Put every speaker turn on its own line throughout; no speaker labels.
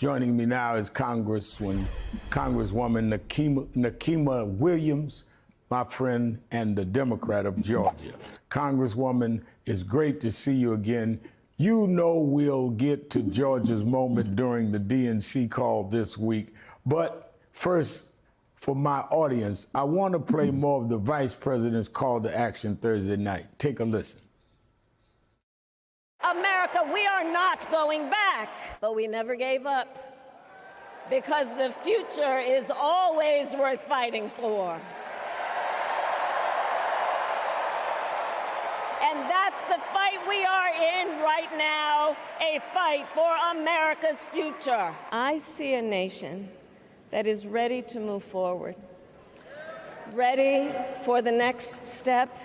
Joining me now is Congresswoman Nikema Williams, my friend and the Democrat of Georgia. Congresswoman, it's great to see you again. You know we'll get to Georgia's moment during the DNC call this week. But first, for my audience, I want to play more of the Vice President's call to action Thursday night. Take a listen.
America, we are not going back, but we never gave up, because the future is always worth fighting for. And that's the fight we are in right now, a fight for America's future. I see a nation that is ready to move forward, ready for the next step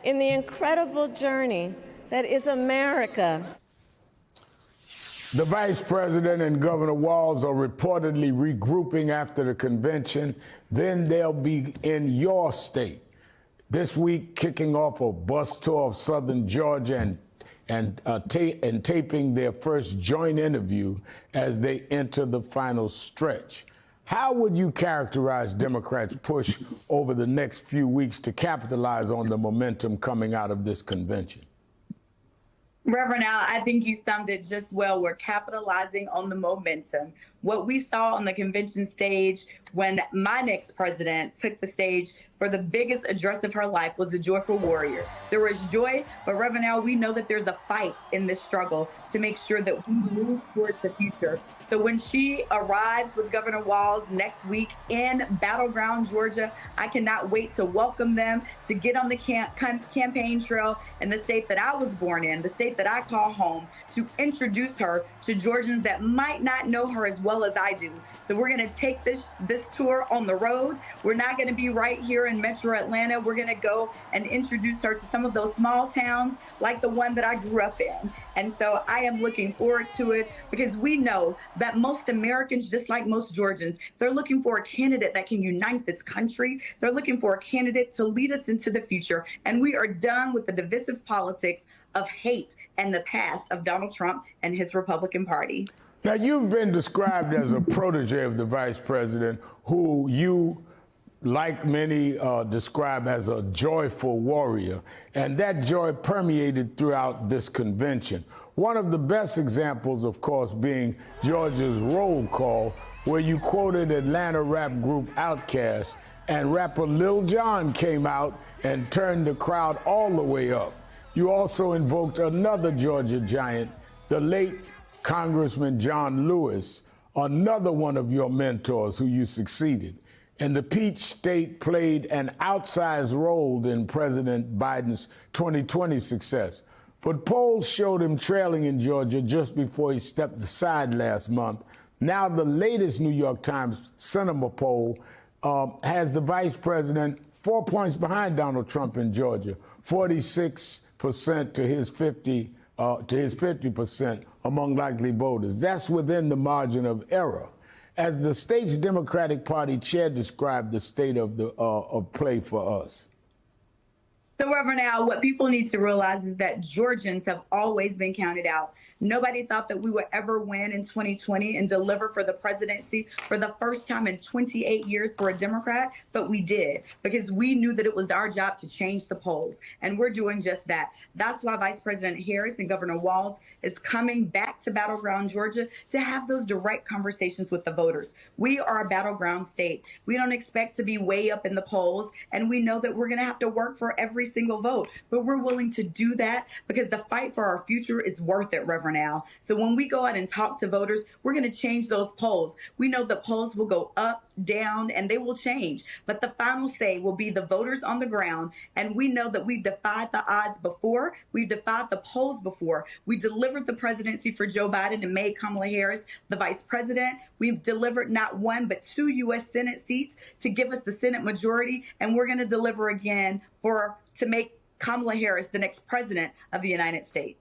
in the incredible journey that is America.
The Vice President and Governor Walz are reportedly regrouping after the convention. Then they'll be in your state this week, kicking off a bus tour of southern Georgia and taping their first joint interview as they enter the final stretch. How would you characterize Democrats' push over the next few weeks to capitalize on the momentum coming out of this convention?
Reverend Al, I think you summed it just well. We're capitalizing on the momentum. What we saw on the convention stage when my next president took the stage for the biggest address of her life was a joyful warrior. There was joy, but Reverend Al, we know that there's a fight in this struggle to make sure that we move towards the future. So when she arrives with Governor Walz next week in Battleground, Georgia, I cannot wait to welcome them, to get on the campaign trail in the state that I was born in, the state that I call home, to introduce her to Georgians that might not know her as well as I do. So we're going to take this tour on the road. We're not going to be right here in Metro Atlanta. We're going to go and introduce her to some of those small towns like the one that I grew up in. And so I am looking forward to it, because we know that most Americans, just like most Georgians, they're looking for a candidate that can unite this country. They're looking for a candidate to lead us into the future. And we are done with the divisive politics of hate and the past of Donald Trump and his Republican Party.
Now, you've been described as a protege of the Vice President, who you, like many, describe as a joyful warrior, and that joy permeated throughout this convention. One of the best examples, of course, being Georgia's roll call, where you quoted Atlanta rap group Outkast, and rapper Lil Jon came out and turned the crowd all the way up. You also invoked another Georgia giant, the late Congressman John Lewis, another one of your mentors who you succeeded. And the Peach State played an outsized role in President Biden's 2020 success. But polls showed him trailing in Georgia just before he stepped aside last month. Now the latest New York Times Cinema poll has the Vice President 4 points behind Donald Trump in Georgia, 46% to his 50% among likely voters. That's within the margin of error. As the state's Democratic Party chair described the state of play for us.
So, Reverend Al, what people need to realize is that Georgians have always been counted out. Nobody thought that we would ever win in 2020 and deliver for the presidency for the first time in 28 years for a Democrat, but we did, because we knew that it was our job to change the polls, and we're doing just that. That's why Vice President Harris and Governor Walz is coming back to Battleground, Georgia, to have those direct conversations with the voters. We are a battleground state. We don't expect to be way up in the polls, and we know that we're going to have to work for every single vote, but we're willing to do that because the fight for our future is worth it, Reverend Al. So when we go out and talk to voters, we're going to change those polls. We know the polls will go up, down, and they will change, but the final say will be the voters on the ground. And we know that we've defied the odds before. We've defied the polls before. We delivered the presidency for Joe Biden and made Kamala Harris the vice president. We've delivered not one, but 2 U.S. Senate seats to give us the Senate majority. And we're going to deliver again to make Kamala Harris the next president of the United States.